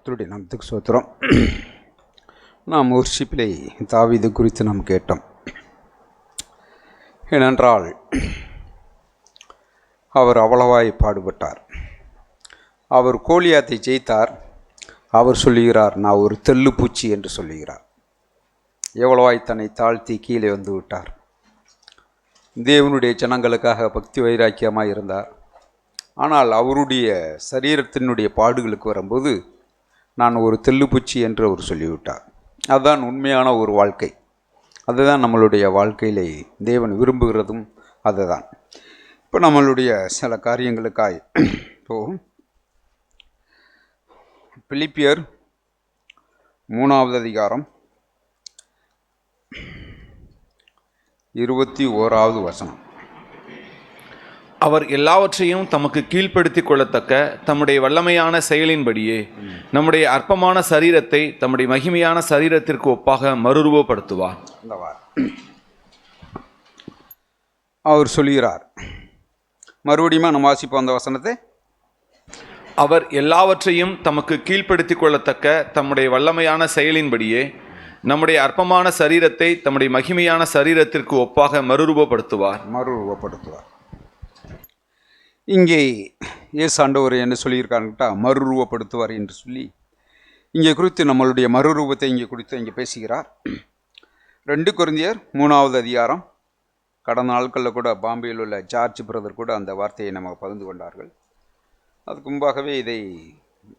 கர்த்தருடைய நாமத்துக்கு ஸ்தோத்திரம். நாம் வொர்ஷிப்பிலே தாவீது குறித்து நாம் கேட்டோம். ஏனென்றால் அவர் அவ்வளவாய் பாடுபட்டார். அவர் கோலியாத்தை ஜெயித்தார். அவர் சொல்லுகிறார், நான் ஒரு தெல்லுப்பூச்சி என்று சொல்லுகிறார். எவ்வளவாய் தன்னை தாழ்த்தி கீழே வந்து விட்டார். தேவனுடைய ஜனங்களுக்காக பக்தி வைராக்கியமாக இருந்தார். ஆனால் அவருடைய சரீரத்தினுடைய பாடுகளுக்கு வரும்போது நான் ஒரு தெல்லுப்பூச்சி என்று அவர் சொல்லிவிட்டார். அதுதான் உண்மையான ஒரு வாழ்க்கை. அதுதான் நம்மளுடைய வாழ்க்கையிலே தேவன் விரும்புகிறதும் அதுதான். இப்போ நம்மளுடைய சில காரியங்களுக்காய் போகும். பிலிப்பியர் 3வது அதிகாரம் 21வது வசனம். அவர் எல்லாவற்றையும் தமக்கு கீழ்ப்படுத்தி கொள்ளத்தக்க தம்முடைய வல்லமையான செயலின்படியே நம்முடைய அற்பமான சரீரத்தை தம்முடைய மகிமையான சரீரத்திற்கு ஒப்பாக மறுரூபப்படுத்துவார். அவர் சொல்கிறார். மறுபடியும் நம்ம வாசிப்போம் அந்த வசனத்தை. அவர் எல்லாவற்றையும் தமக்கு கீழ்ப்படுத்தி கொள்ளத்தக்க தம்முடைய வல்லமையான செயலின்படியே நம்முடைய அற்பமான சரீரத்தை தம்முடைய மகிமையான சரீரத்திற்கு ஒப்பாக மறுரூபப்படுத்துவார். இங்கே இயேசு ஆண்டவர் என்ன சொல்லியிருக்காருட்டா, மறுரூபப்படுத்துவார் என்று சொல்லி இங்கே குறித்து நம்மளுடைய மறுரூபத்தை இங்கே பேசுகிறார். 2 கொரிந்தியர் 3வது அதிகாரம். கடந்த நாட்களில் கூட பாம்பேயில் உள்ள ஜார்ஜ் பிரதர் கூட அந்த வார்த்தையை நமக்கு பகிர்ந்து கொண்டார்கள். அதுக்கு முன்பாகவே இதை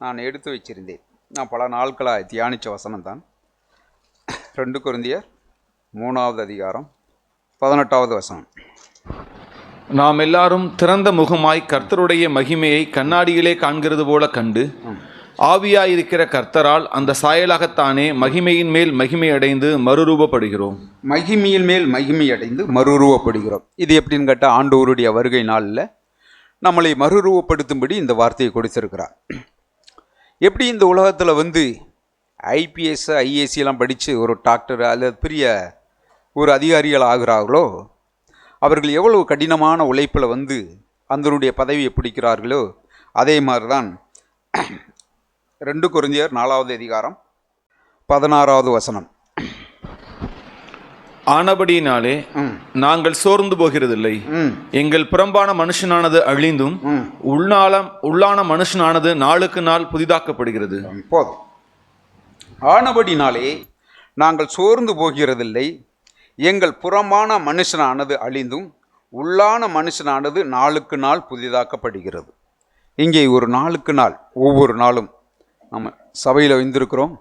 நான் எடுத்து வச்சிருந்தேன். நான் பல நாட்களாக தியானித்த வசனம் தான். 2 கொரிந்தியர் 3வது அதிகாரம் 18வது வசனம். நாம் எல்லாரும் திறந்த முகமாய் கர்த்தருடைய மகிமையை கண்ணாடியிலே காண்கிறது போல கண்டு ஆவியாயிருக்கிற கர்த்தரால் அந்த சாயலாகத்தானே மகிமையின் மேல் மகிமை அடைந்து மறுரூபப்படுகிறோம். மகிமையின் மேல் மகிமை அடைந்து மறுரூபப்படுகிறோம். இது எப்படின்னு கேட்டால், ஆண்டவருடைய வருகை நாளில் நம்மளை மறுரூபப்படுத்தும்படி இந்த வார்த்தையை கொடுத்திருக்கிறார். எப்படி இந்த உலகத்தில் ஐபிஎஸ் ஐஏஎஸ்லாம் படித்து ஒரு டாக்டர் அல்லது பெரிய ஒரு அதிகாரிகள் ஆகிறார்களோ, அவர்கள் எவ்வளவு கடினமான உழைப்பில் அதனுடைய பதவியை பிடிக்கிறார்களோ, அதே மாதிரி தான் 2 கொரிந்தியர் 4வது அதிகாரம் 16வது வசனம். ஆனபடியினாலே நாங்கள் சோர்ந்து போகிறதில்லை. எங்கள் புறம்பான மனுஷனானது அழிந்தும் உள்ளான மனுஷனானது நாளுக்கு நாள் புதிதாக்கப்படுகிறது. போதும். ஆனபடினாலே நாங்கள் சோர்ந்து போகிறதில்லை. எங்கள் புறமான மனுஷனானது அழிந்தும் உள்ளான மனுஷனானது நாளுக்கு நாள் புதிதாக்கப்படுகிறது. இங்கே ஒரு நாளுக்கு நாள், ஒவ்வொரு நாளும் நம்ம சபையில் வந்திருக்கிறோம்,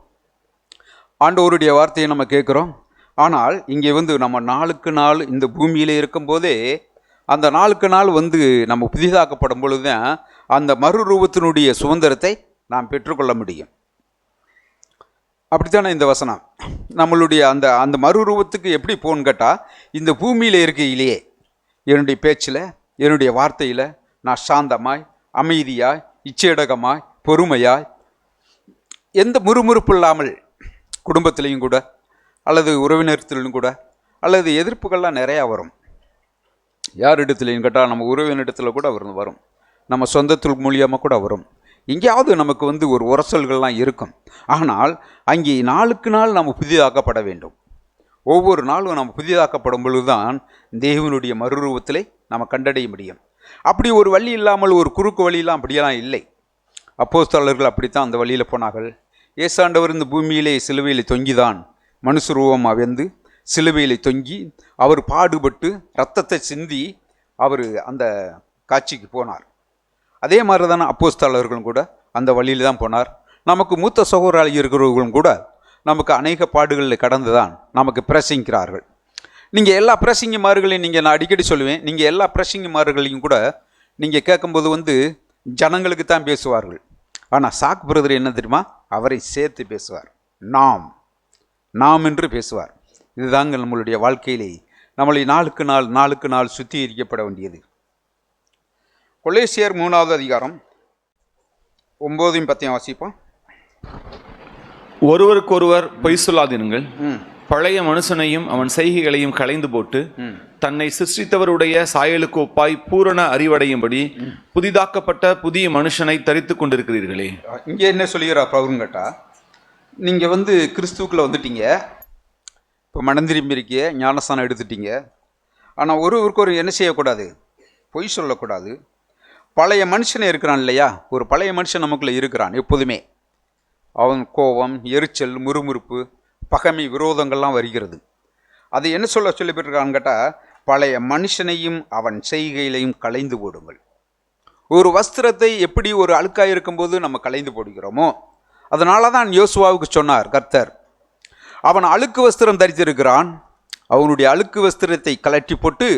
ஆண்டவருடைய வார்த்தையை நம்ம கேட்குறோம். ஆனால் இங்கே நம்ம நாளுக்கு நாள் இந்த பூமியில் இருக்கும்போதே அந்த நாளுக்கு நாள் நம்ம புதிதாக்கப்படும் பொழுது தான் அந்த மறுரூபத்தினுடைய சுதந்திரத்தை நாம் பெற்றுக்கொள்ள முடியும். அப்படித்தானே இந்த வசனம். நம்மளுடைய அந்த மறுரூபத்துக்கு எப்படி போகணுன்னு கேட்டால், இந்த பூமியில் இருக்கையிலேயே என்னுடைய பேச்சில், என்னுடைய வார்த்தையில் நான் சாந்தமாய், அமைதியாய், இச்சையடகமாய், பொறுமையாய், எந்த முறுமுறுப்பு இல்லாமல், குடும்பத்திலையும் கூட அல்லது உறவினத்திலும் கூட, அல்லது எதிர்ப்புகள்லாம் நிறையா வரும். யார் இடத்துலையும் கேட்டால், நம்ம உறவினரிடத்தில் கூட வரும், நம்ம சொந்தத்தில் மூலியமாக கூட வரும். எங்கேயாவது நமக்கு ஒரு உரசல்கள்லாம் இருக்கும். ஆனால் அங்கே நாளுக்கு நாள் நம்ம புதிதாக்கப்பட வேண்டும். ஒவ்வொரு நாளும் நம்ம புதிதாக்கப்படும் பொழுதுதான் தேவனுடைய மறுரூபத்திலே நம்ம கண்டடைய முடியும். அப்படி ஒரு வழி இல்லாமல், ஒரு குறுக்கு வழியெல்லாம் அப்படியெல்லாம் இல்லை. அப்போஸ்தலர்கள் அப்படித்தான் அந்த வழியில் போனார்கள். ஏசாண்டவர் இந்த பூமியிலே சிலுவையில் தொங்கிதான் மனுஷரூபமாக சிலுவையில் தொங்கி அவர் பாடுபட்டு இரத்தத்தை சிந்தி அவர் அந்த காட்சிக்கு போனார். அதே மாதிரி தானே அப்போஸ்தலர்களும் கூட அந்த வழியில் தான் போனார். நமக்கு மூத்த சகோதரர்கள் இருக்கிறவர்களும் கூட நமக்கு அநேக பாடுகளில் கடந்து தான் நமக்கு பிரசங்கிக்கிறார்கள். நீங்கள் எல்லா பிரசங்கிமார்களையும் நான் அடிக்கடி சொல்லுவேன், நீங்கள் எல்லா பிரசங்கிமார்களையும் கூட நீங்கள் கேட்கும்போது ஜனங்களுக்கு தான் பேசுவார்கள். ஆனால் சாக் பிரதர் என்ன தெரியுமா, அவரை சேர்த்து பேசுவார். நாம் என்று பேசுவார். இதுதாங்க நம்மளுடைய வாழ்க்கையிலே நம்மளை நாளுக்கு நாள் சுத்திகரிக்கப்பட வேண்டியது. கொலேசியர் 3வது அதிகாரம் 9-10 வாசிப்போம். ஒருவருக்கொருவர் பொய் சொல்லாதிருங்கள், பழைய மனுஷனையும் அவன் செய்கைகளையும் களைந்து போட்டு தன்னை சிருஷ்டித்தவருடைய சாயலுக்கு ஒப்பாய் பூரண அறிவடையும்படி புதிதாக்கப்பட்ட புதிய மனுஷனை தரித்து கொண்டிருக்கிறீர்களே. இங்கே என்ன சொல்லுகிறா பவுல் கேட்டா, நீங்கள் வந்து கிறிஸ்துவுக்குள்ள வந்துட்டீங்க, இப்போ மனம் திரும்பி இருக்கீங்க, ஞானஸ்தானம் எடுத்துட்டீங்க. ஆனால் ஒருவருக்கு ஒரு என்ன செய்யக்கூடாது, பொய் சொல்லக்கூடாது. பழைய மனுஷனே இருக்கிறான் இல்லையா, ஒரு பழைய மனுஷன் நமக்குள்ளே இருக்கிறான் எப்போதுமே. அவன் கோபம், எரிச்சல், முறுமுறுப்பு, பகைமை, விரோதங்கள்லாம் வருகிறது. அது என்ன சொல்லி போட்டிருக்கான்னு கேட்டால், பழைய மனுஷனையும் அவன் செய்கையிலையும் களைந்து போடுங்கள். ஒரு வஸ்திரத்தை எப்படி ஒரு அழுக்காக இருக்கும்போது நம்ம களைந்து போடுகிறோமோ, அதனால தான் யோசுவாவுக்கு சொன்னார் கர்த்தர், அவன் அழுக்கு வஸ்திரம் தரித்திருக்கிறான், அவனுடைய அழுக்கு வஸ்திரத்தை கலட்டி போட்டு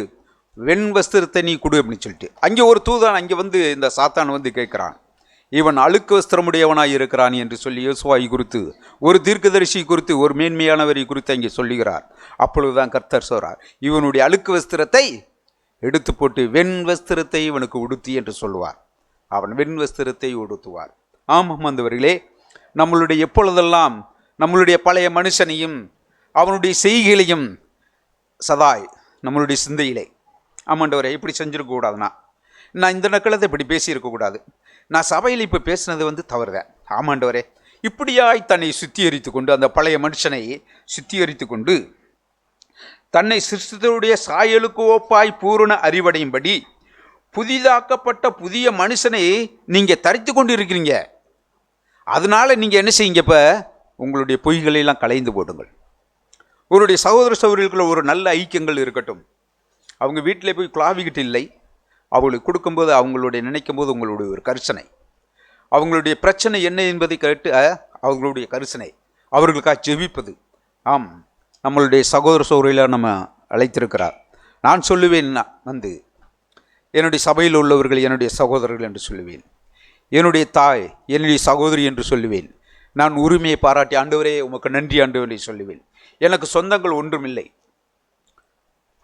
வெண் வஸ்திரத்தை நீ கொடு அப்படின்னு சொல்லிட்டு. அங்கே ஒரு தூதன் அங்கே வந்து இந்த சாத்தான் வந்து கேட்குறான், இவன் அழுக்கு வஸ்திரமுடையவனாய் இருக்கிறான் என்று சொல்லி யோசுவாவை குறித்து, ஒரு தீர்க்கதரிசி குறித்து, ஒரு மேன்மையானவரை குறித்து அங்கே சொல்லுகிறார். அப்பொழுதுதான் கர்த்தர் சொல்றார், இவனுடைய அழுக்கு வஸ்திரத்தை எடுத்து போட்டு வெண் வஸ்திரத்தை இவனுக்கு உடுத்தி என்று சொல்லுவார். அவன் வெண் வஸ்திரத்தை உடுத்துவார். ஆமாம் அந்தவர்களே, நம்மளுடைய எப்பொழுதெல்லாம் நம்மளுடைய பழைய மனுஷனையும் அவனுடைய செய்கைகளையும் சதாய் நம்மளுடைய சிந்தையிலே, ஆமாண்டவரை இப்படி செஞ்சிருக்கக்கூடாதுண்ணா, நான் இந்த நக்கலத்தை இப்படி பேசியிருக்கக்கூடாது, நான் சபையில் இப்போ பேசினது வந்து தவறுதான், ஆமாண்டவரே இப்படியாய் தன்னை சுத்திகரித்து கொண்டு, அந்த பழைய மனுஷனை சுத்திகரித்து கொண்டு தன்னை சிருஷ்டித்தருடைய சாயலுக்கு ஒப்பாய் பூரண அறிவடையும்படி புதிதாக்கப்பட்ட புதிய மனுஷனை நீங்கள் தரித்து கொண்டு இருக்கிறீங்க. அதனால் நீங்கள் என்ன செய்யுங்க, இப்போ உங்களுடைய பொய்களெல்லாம் களைந்து போடுங்கள். உங்களுடைய சகோதர சகோதரிகளுக்குள்ள ஒரு நல்ல ஐக்கியங்கள் இருக்கட்டும். அவங்க வீட்டில் போய் குழாவிக்கிட்டு இல்லை, அவங்களுக்கு கொடுக்கும்போது அவங்களுடைய நினைக்கும் போது உங்களுடைய ஒரு கரிசனை, அவங்களுடைய பிரச்சனை என்ன என்பதை கேட்டு அவங்களுடைய கரிசனை, அவர்களுக்காக ஜெபிப்பது. ஆம், நம்மளுடைய சகோதர சகோதரிகளை நம்ம அழைத்திருக்கிறார். நான் சொல்லுவேன், வந்து என்னுடைய சபையில் உள்ளவர்கள் என்னுடைய சகோதரர்கள் என்று சொல்லுவேன், என்னுடைய தாய் என்னுடைய சகோதரி என்று சொல்லுவேன். நான் உரிமையை பாராட்டி, ஆண்டவரே உமக்கு நன்றி ஆண்டவரே சொல்லுவேன். எனக்கு சொந்தங்கள் ஒன்றும் இல்லை.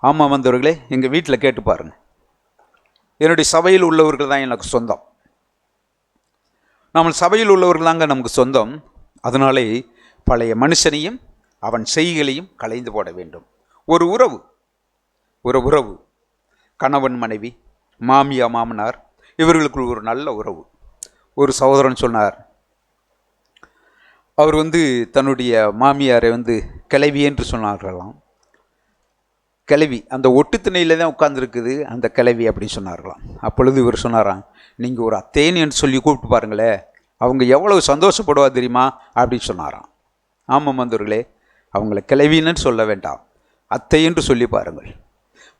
ஆமாம் வந்தவர்களே, எங்கள் வீட்டில் கேட்டு பாருங்கள், என்னுடைய சபையில் உள்ளவர்கள் தான் எனக்கு சொந்தம். நம்ம சபையில் உள்ளவர்கள் தாங்க நமக்கு சொந்தம். அதனாலே பழைய மனுஷனையும் அவன் செய்கைகளையும் களைந்து போட வேண்டும். ஒரு உறவு கணவன் மனைவி, மாமியா மாமனார், இவர்களுக்குள் ஒரு நல்ல உறவு. ஒரு சகோதரன் சொன்னார், அவர் வந்து தன்னுடைய மாமியாரை வந்து கிளவி என்று சொன்னார்களாம். கிளவி அந்த ஒட்டு திணையில் தான் உட்கார்ந்துருக்குது அந்த கிளவி அப்படின்னு சொன்னார்களாம். அப்பொழுது இவர் சொன்னாராம், நீங்கள் ஒரு அத்தேன்னு என்று சொல்லி கூப்பிட்டு பாருங்களே, அவங்க எவ்வளவு சந்தோஷப்படுவா தெரியுமா அப்படின்னு சொன்னாராம். ஆமாம் வந்தவர்களே, அவங்கள கிளவின்னு சொல்ல வேண்டாம், அத்தை என்று சொல்லி பாருங்கள்.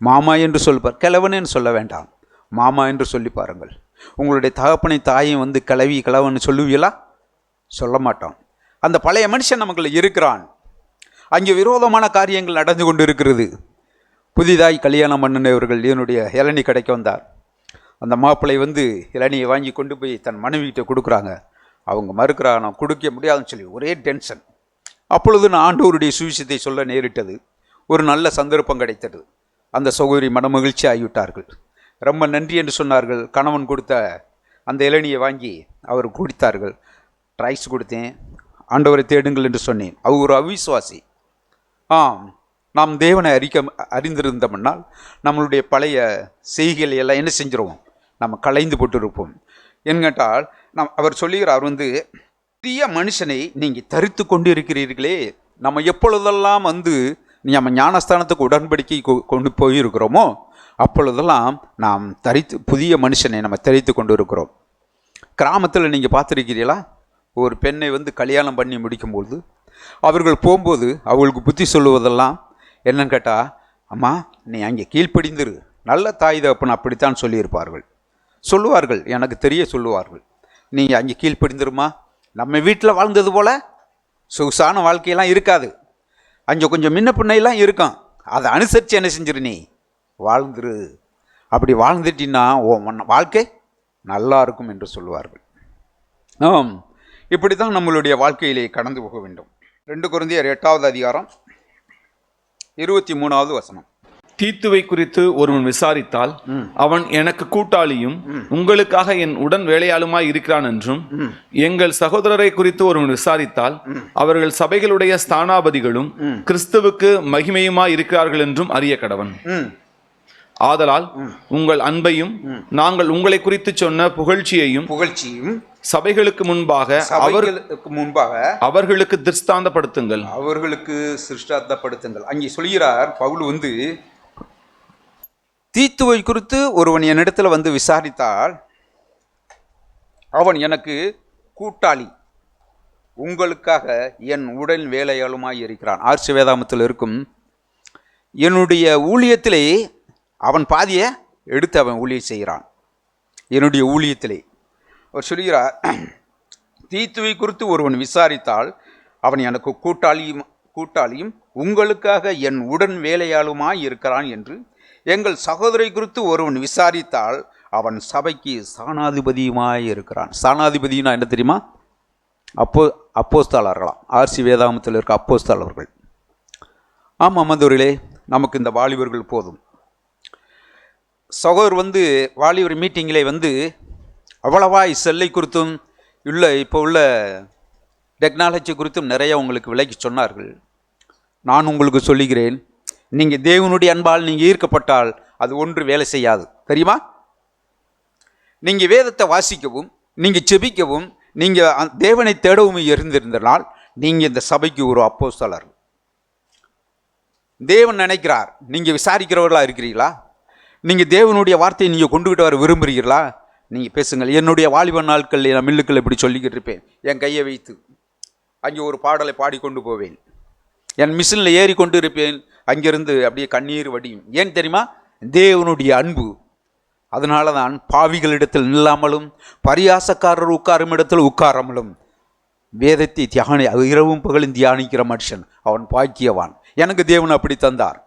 மாமா என்று சொல்லிப்பார், கிழவனேன்னு சொல்ல வேண்டாம், மாமா என்று சொல்லி பாருங்கள். உங்களுடைய தகப்பனை தாயும் வந்து கிழவன்னு சொல்லுவீங்களா? சொல்ல மாட்டோம். அந்த பழைய மனுஷன் நமக்குள்ள இருக்கிறான். அங்கே விரோதமான காரியங்கள் நடந்து கொண்டு இருக்கிறது. புதிதாய் கல்யாணம் பண்ணினவர்கள் என்னுடைய இளநீ கடைக்கு வந்தார். அந்த மாப்பிள்ளை வந்து இளநியை வாங்கி கொண்டு போய் தன் மனைவிகிட்ட கொடுக்குறாங்க. அவங்க மறுக்கிறாங்க, நான் கொடுக்க முடியாதுன்னு சொல்லி ஒரே டென்ஷன். அப்பொழுது நான் ஆண்டவருடைய சுவிசேஷத்தை சொல்ல நேரிட்டது. ஒரு நல்ல சந்தர்ப்பம் கிடைத்தது. அந்த சகோதரி மனமகிழ்ச்சி ஆகிவிட்டார்கள். ரொம்ப நன்றி என்று சொன்னார்கள். கணவன் கொடுத்த அந்த இளநியை வாங்கி அவர் குடித்தார்கள். ரைஸ் கொடுத்தேன், ஆண்டவரை தேடுங்கள் என்று சொன்னேன். அவர் ஒரு அவிசுவாசி. நாம் தேவனை அறிந்திருந்தோம்னால் நம்மளுடைய பழைய செய்கைகளை எல்லாம் என்ன செஞ்சிருவோம், நம்ம களைந்து போட்டு இருப்போம். என்கேட்டால் அவர் சொல்லுகிறார், அவர் வந்து புதிய மனுஷனை நீங்கள் தரித்து கொண்டு இருக்கிறீர்களே. நம்ம எப்பொழுதெல்லாம் வந்து நம்ம ஞானஸ்தானத்துக்கு உடன்படிக்கை கொண்டு போயிருக்கிறோமோ அப்பொழுதெல்லாம் நாம் புதிய மனுஷனை நம்ம தரித்து கொண்டு இருக்கிறோம். கிராமத்தில் நீங்கள் பார்த்துருக்கிறீங்களா, ஒரு பெண்ணை வந்து கல்யாணம் பண்ணி முடிக்கும்போது அவர்கள் போகும்போது அவங்களுக்கு புத்தி சொல்லுவதெல்லாம் என்னன்னு கேட்டால், அம்மா நீ அங்கே கீழ்ப்படிந்துரு, நல்ல தாய் தகப்பன் அப்படித்தான் சொல்லுவார்கள், எனக்கு தெரிய சொல்லுவார்கள். நீங்கள் அங்கே கீழ்ப்படிந்துருமா, நம்ம வீட்டில் வாழ்ந்தது போல் சொகுசான வாழ்க்கையெல்லாம் இருக்காது, அங்கே கொஞ்சம் முன்ன பின்னையெல்லாம் இருக்கும், அதை அனுசரித்து என்ன செஞ்சிரு, நீ வாழ்ந்துரு, அப்படி வாழ்ந்துட்டின்னா உன் வாழ்க்கை நல்லா இருக்கும் என்று சொல்லுவார்கள். இப்படி தான் நம்மளுடைய வாழ்க்கையிலே கடந்து போக வேண்டும். 2 கொரிந்தியர் 8வது அதிகாரம் 23வது வசனம். தீத்துவை குறித்து ஒருவன் விசாரித்தால் அவன் எனக்கு கூட்டாளியும் உங்களுக்காக என் உடன் வேலையாளுமாய் இருக்கிறான் என்றும், எங்கள் சகோதரரை குறித்து ஒருவன் விசாரித்தால் அவர்கள் சபைகளுடைய ஸ்தானாபதிகளும் கிறிஸ்துவுக்கு மகிமையுமாய் இருக்கிறார்கள் என்றும் அறிய கடவன். ஆதலால் உங்கள் அன்பையும் நாங்கள் உங்களை குறித்து சொன்ன புகழ்ச்சியையும் சபைகளுக்கு முன்பாக அவர்களுக்கு திருஷ்டாந்தப்படுத்துங்கள். அங்கே சொல்கிறார் பவுல் தீத்துவை குறித்து ஒருவன் என்னிடத்துல விசாரித்தால் அவன் எனக்கு கூட்டாளி, உங்களுக்காக என் உடன் வேலையாளுமாய் இருக்கிறான். ஆர்சி வேதாமத்தில் இருக்கும். என்னுடைய ஊழியத்திலே அவன் பாதியை எடுத்து அவன் ஊழியம் செய்கிறான். என்னுடைய ஊழியத்திலே அவர் சொல்கிறார், தீத்துவை குறித்து ஒருவன் விசாரித்தால் அவன் எனக்கு கூட்டாளியும் உங்களுக்காக என் உடன் வேலையாளுமாய் இருக்கிறான் என்று, எங்கள் சகோதரை குறித்து ஒருவன் விசாரித்தால் அவன் சபைக்கு ஸ்தானாதிபதியுமாய் இருக்கிறான். ஸ்தானாதிபதினா என்ன தெரியுமா? அப்போஸ்தலர்களாம். ஆர்சி வேதாமத்தில் இருக்க அப்போஸ்தலர்கள். ஆமாம் மந்தூரிலே நமக்கு இந்த வாலிபர்கள் போதும். சகோதர் வாலிபர் மீட்டிங்கில் அவ்வளவா செல்லை குறித்தும் இப்போ உள்ள டெக்னாலஜி குறித்தும் நிறைய உங்களுக்கு விளக்கி சொன்னார்கள். நான் உங்களுக்கு சொல்லுகிறேன், நீங்கள் தேவனுடைய அன்பால் நீங்கள் ஈர்க்கப்பட்டால் அது ஒன்று வேலை செய்யாது. தெரியுமா? நீங்கள் வேதத்தை வாசிக்கவும் நீங்கள் செபிக்கவும் நீங்கள் தேவனை தேடவும் இருந்திருந்தனால் நீங்கள் இந்த சபைக்கு ஒரு அப்போஸ்தலர். தேவன் நினைக்கிறார், நீங்கள் விசாரிக்கிறவர்களாக இருக்கிறீங்களா? நீங்கள் தேவனுடைய வார்த்தையை நீங்கள் கொண்டுகிட்டு வர விரும்புகிறீர்களா? நீங்கள் பேசுங்கள். என்னுடைய வாலிப நாட்களில் நான் மில்லுக்கள் இப்படி சொல்லிக்கிட்டு இருப்பேன். என் கையை வைத்து அங்கே ஒரு பாடலை பாடிக்கொண்டு போவேன். என் மிஷினில் ஏறி கொண்டு இருப்பேன். அங்கிருந்து அப்படியே கண்ணீர் வடியும். ஏன் தெரியுமா? தேவனுடைய அன்பு. அதனால தான் பாவிகளிடத்தில் நில்லாமலும் பரியாசக்காரர் உட்காரும் இடத்தில் உட்காராமலும் வேதத்தை இரவும் பகலும் தியானிக்கிற மனுஷன் அவன் பாக்கியவான். எனக்கு தேவன் அப்படி தந்தார்.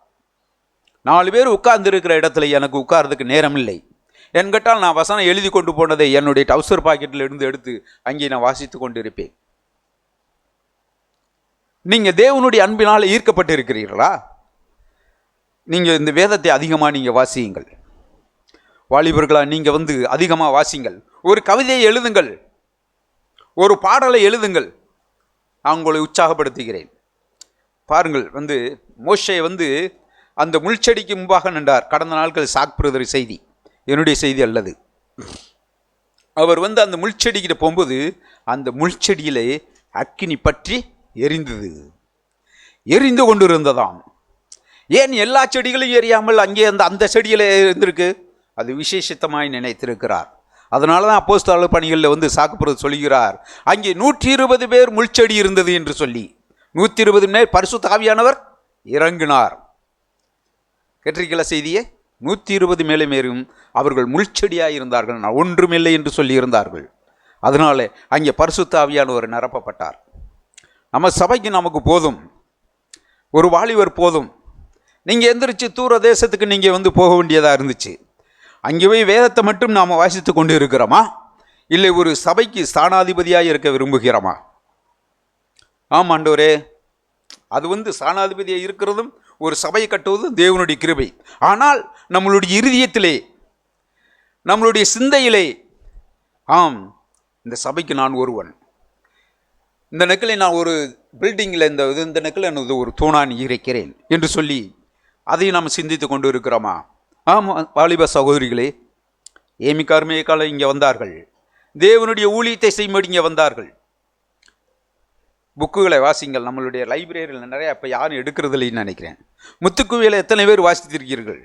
4 பேர் உட்கார்ந்து இருக்கிற இடத்துல எனக்கு உட்கார்றதுக்கு நேரம் இல்லை என்கிட்டால் நான் வசனம் எழுதி கொண்டு போனதை என்னுடைய டவுசர் பாக்கெட்டில் இருந்து எடுத்து அங்கே நான் வாசித்து கொண்டு இருப்பேன். நீங்கள் தேவனுடைய அன்பினால் ஈர்க்கப்பட்டு இருக்கிறீர்களா? நீங்கள் இந்த வேதத்தை அதிகமாக நீங்கள் வாசியுங்கள். வாலிபர்களா, நீங்கள் அதிகமாக வாசிங்கள். ஒரு கவிதையை எழுதுங்கள், ஒரு பாடலை எழுதுங்கள். நான் உங்களை உற்சாகப்படுத்துகிறேன். பாருங்கள், மோசே அந்த முள்செடிக்கு முன்பாக நின்றார். கடந்த நாட்கள் சாக் பிரதர் செய்தி, என்னுடைய செய்தி அல்லது. அவர் அந்த முள்செடிக்கிட்ட போகும்போது அந்த முள்செடியிலே அக்கினி பற்றி எரிந்து கொண்டு இருந்ததாம். ஏன் எல்லா செடிகளும் எரியாமல் அங்கே அந்த செடியில் இருந்திருக்கு? அது விசேஷத்தமாய் நினைத்திருக்கிறார். அதனால தான் அப்போஸ்தலர் பணிகளில் சாக்கு பிரதர் சொல்லுகிறார், அங்கே 120 பேர் முள்செடி இருந்தது என்று சொல்லி 120 பேர் பரிசுத்த ஆவியானவர் இறங்கினார். கேட்டிருக்கல செய்தியே? 120 மேலே மேலும் அவர்கள் முள்செடியாக இருந்தார்கள், நான் ஒன்றுமில்லை என்று சொல்லி இருந்தார்கள். அதனால அங்கே பரிசுத்த ஆவியானவர் நிரப்பப்பட்டார். நம்ம சபைக்கு நமக்கு போதும், ஒரு வாலிபர் போதும். நீங்கள் எந்திரிச்சு தூர தேசத்துக்கு நீங்கள் போக வேண்டியதாக இருந்துச்சு. அங்கே போய் வேதத்தை மட்டும் நாம் வாசித்து கொண்டு இருக்கிறோமா? இல்லை ஒரு சபைக்கு ஸ்தானாதிபதியாக இருக்க விரும்புகிறோமா? ஆமாண்டவரே, அது ஸ்தானாதிபதியாக இருக்கிறதும் ஒரு சபையை கட்டுவதும் தேவனுடைய கிருபை. ஆனால் நம்மளுடைய இருதயத்திலே, நம்மளுடைய சிந்தையிலே, ஆம் இந்த சபைக்கு நான் ஒருவன், இந்த நெக்கில் நான் ஒரு பில்டிங்கில் இந்த நெக்கில் நான் ஒரு தூணான் இருக்கிறேன் என்று சொல்லி அதை நாம் சிந்தித்து கொண்டு இருக்கிறோமா? ஆமாம் வாலிப சகோதரிகளே, ஏமி கார்மேகால இங்கே வந்தார்கள், தேவனுடைய ஊழியத்தை செய்யும்படி இங்கே வந்தார்கள். புக்குகளை வாசிங்கள். நம்மளுடைய லைப்ரரியில் நிறையா இப்போ யாரும் எடுக்கிறது இல்லைன்னு நினைக்கிறேன். முத்துக்குவியில் எத்தனை பேர் வாசித்திருக்கிறீர்கள்?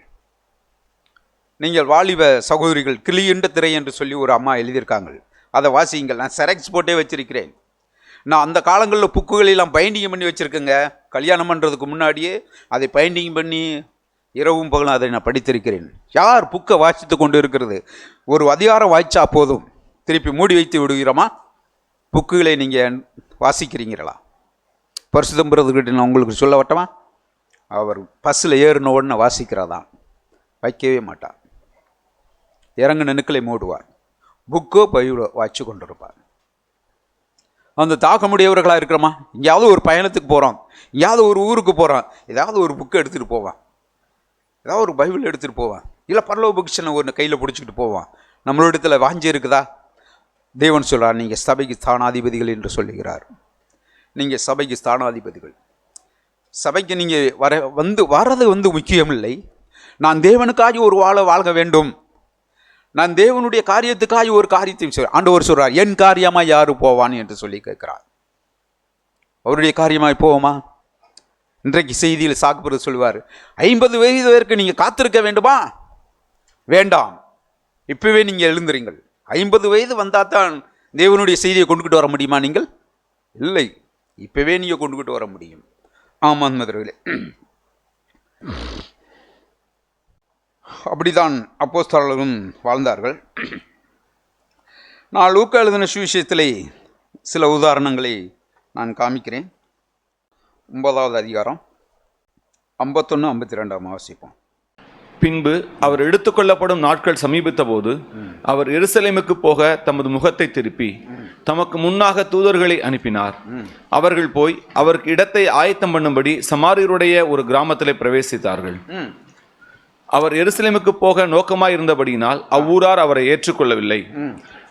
நீங்கள் வாலிப சகோதரிகள் கிளியுண்ட திரை என்று சொல்லி ஒரு அம்மா எழுதியிருக்காங்க, அதை வாசிங்கள். நான் செரெக்ஸ் போட்டே வச்சிருக்கிறேன். நான் அந்த காலங்களில் புக்குகளெல்லாம் பைண்டிங் பண்ணி வச்சுருக்கேங்க. கல்யாணம் பண்ணுறதுக்கு முன்னாடியே அதை பைண்டிங் பண்ணி இரவும் பகலும் அதை நான் படித்திருக்கிறேன். யார் புக்கை வாசித்து கொண்டு இருக்கிறது? ஒரு அதிகாரம் வாய்ச்சா போதும், திருப்பி மூடி வைத்து விடுகிறோமா? புக்குகளை நீங்கள் வாசிக்கிறீங்களா? பரிசுத்தம் பிரதர்கிட்ட நான் உங்களுக்கு சொல்ல வட்டமா? அவர் பஸ்ஸில் ஏறின உடனே வாசிக்கிறதான், வைக்கவே மாட்டார். இறங்கு நெருக்களை மூடுவார், புக்கோ பையிலோ வாய்ச்சி கொண்டிருப்பார். அந்த தாக்கமுடையவர்களாக இருக்கிறோமா? எங்கேயாவது ஒரு பயணத்துக்கு போகிறோம், எங்கேயாவது ஒரு ஊருக்கு போகிறோம், ஏதாவது ஒரு புக்கை எடுத்துகிட்டு போவான். ஏதாவது ஒரு பைபிள் எடுத்துகிட்டு போவான், இல்லை பரலோக பொக்கிஷனை ஒன்று கையில் பிடிச்சிக்கிட்டு போவான். நம்மளோடத்தில் வாஞ்சி இருக்குதா? தேவன் சொல்கிறார், நீங்கள் சபைக்கு ஸ்தானாதிபதிகள் என்று சொல்லுகிறார். நீங்கள் சபைக்கு ஸ்தானாதிபதிகள். சபைக்கு நீங்கள் வர்றது முக்கியம் இல்லை. நான் தேவனுக்காக ஒரு வாழ்க வேண்டும், நான் தேவனுடைய காரியத்துக்காக ஒரு காரியத்தையும் சொல்கிறேன். ஆண்டவர் சொல்கிறார், என் காரியமாக யாரு போவான் என்று சொல்லி கேட்கிறார். அவருடைய காரியமாய் போவோமா? இன்றைக்கு செய்தியில் சாக்குபுரர் சொல்லுவார், 50 வயது வரைக்கும் நீங்கள் காத்திருக்க வேண்டுமா? வேண்டாம், இப்பவே நீங்கள் எழுந்துறீங்கள். 50 வயது வந்தால் தான் தேவனுடைய செய்தியை கொண்டுகிட்டு வர முடியுமா? நீங்கள் இல்லை, இப்பவே நீங்கள் கொண்டுகிட்டு வர முடியும். ஆமாம் மதுரையிலே அப்படிதான் அப்போஸ்தலர்களும் வாழ்ந்தார்கள். நான் லூக்கா எழுதின சுவிசேஷத்திலே சில உதாரணங்களை நான் காமிக்கிறேன். 9வது அதிகாரம் 51, 52 வாசிப்போம். பின்பு அவர் எடுத்துக்கொள்ளப்படும் நாட்கள் சமீபித்த போது அவர் எருசலேமுக்கு போக தமது முகத்தை திருப்பி தமக்கு முன்னாக தூதர்களை அனுப்பினார். அவர்கள் போய் அவருக்கு இடத்தை ஆயத்தம் பண்ணும்படி சமாரியருடைய ஒரு கிராமத்திலே பிரவேசித்தார்கள். அவர் எருசலேமுக்கு போக நோக்கமாய் இருந்தபடியினால் அவ்வூரார் அவரை ஏற்றுக்கொள்ளவில்லை.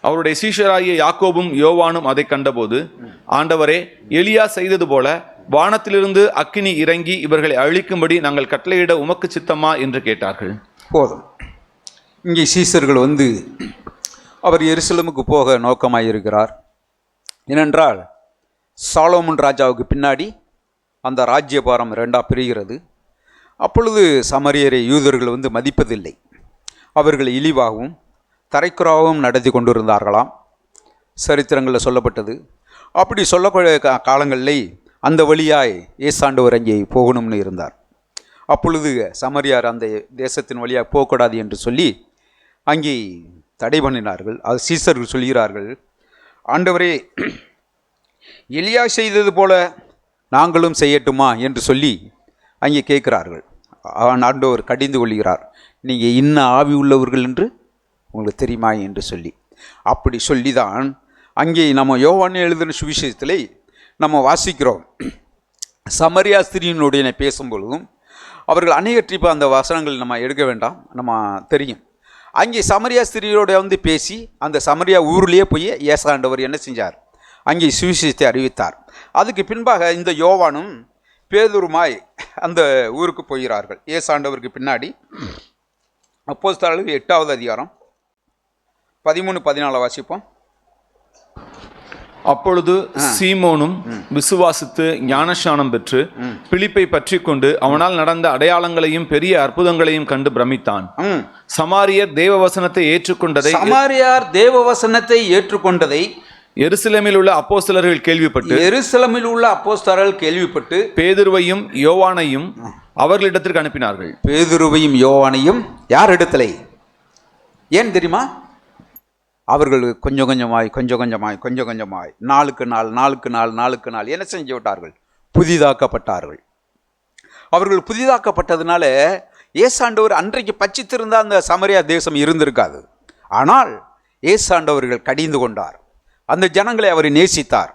அவருடைய சீஷராகிய யாக்கோபும் யோவானும் அதை கண்டபோது, ஆண்டவரே, எலியா செய்தது போல வானத்திலிருந்து அக்கினி இறங்கி இவர்களை அழிக்கும்படி நாங்கள் கட்டளையிட உமக்கு சித்தமா என்று கேட்டார்கள். போதும். இங்கே சீசர்கள் அவர் எருசலேமுக்கு போக நோக்கமாயிருக்கிறார். ஏனென்றால் சாலோமன் ராஜாவுக்கு பின்னாடி அந்த ராஜ்யபாரம் 2ஆக பிரிகிறது. அப்பொழுது சமரியரை யூதர்கள் மதிப்பதில்லை. அவர்கள் இழிவாகவும் தரைக்குறாகவும் நடத்தி கொண்டிருந்தார்களாம். சரித்திரங்களில் சொல்லப்பட்டது. அப்படி சொல்லக்கூடிய காலங்களில் அந்த வழியாய் ஏசாண்டவர் அங்கே போகணும்னு இருந்தார். அப்பொழுது சமரியார் அந்த தேசத்தின் வழியாக போகக்கூடாது என்று சொல்லி அங்கே தடை பண்ணினார்கள். அது சீசர்கள் சொல்கிறார்கள், ஆண்டவரே, எலியா செய்தது போல நாங்களும் செய்யட்டுமா என்று சொல்லி அங்கே கேட்கிறார்கள். ஆண்டவர் கடிந்து கொள்கிறார், நீங்கள் இன்ன ஆவி உள்ளவர்கள் என்று உங்களுக்கு தெரியுமா என்று சொல்லி. அப்படி சொல்லி தான் அங்கே நம்ம யோவான் எழுதின சுவிசேஷத்திலே நம்ம வாசிக்கிறோம். சமரியா ஸ்திரீயினுடைய பேசும்பொழுதும் அவர்கள் அநேக ட்ரிப்பு அந்த வசனங்கள் நம்ம எடுக்க வேண்டாம், நம்ம தெரியும். அங்கே சமரியா ஸ்திரீயோட பேசி அந்த சமரியா ஊர்லேயே போய் ஏசாண்டவர் என்ன செஞ்சார்? அங்கே சுவிசேஷத்தை அறிவித்தார். அதுக்கு பின்பாக இந்த யோவானும் பேதுருமாய் அந்த ஊருக்கு போகிறார்கள் ஏசாண்டவருக்கு பின்னாடி. அப்போஸ்தலர்கள் 8வது அதிகாரம் 13, 14 வாசிப்போம். அப்பொழுது சீமோனும் விசுவாசித்து ஞானஸ்நானம் பெற்று பிலிப்பை பற்றி கொண்டு அவனால் நடந்த அடையாளங்களையும் பெரிய அற்புதங்களையும் கண்டு பிரமித்தான். சமாரியர் தேவவசனத்தை ஏற்றுக்கொண்டதை எருசலேமில் உள்ள அப்போஸ்தலர்கள் கேள்விப்பட்டு பேதுருவையும் யோவானையும் அவர்களிடத்திற்கு அனுப்பினார்கள். பேதுருவையும் யோவானையும் யார் இடத்துல? ஏன் தெரியுமா? அவர்கள் கொஞ்சம் கொஞ்சமாய் நாளுக்கு நாள் என்ன செஞ்சு விட்டார்கள்? புதிதாக்கப்பட்டார்கள். அவர்கள் புதிதாக்கப்பட்டதுனால ஏசாண்டவர் அன்றைக்கு பச்சித்திருந்தால் அந்த சமரியா தேசம் இருந்திருக்காது. ஆனால் ஏசாண்டவர்கள் கடிந்து கொண்டார், அந்த ஜனங்களை அவர் நேசித்தார்.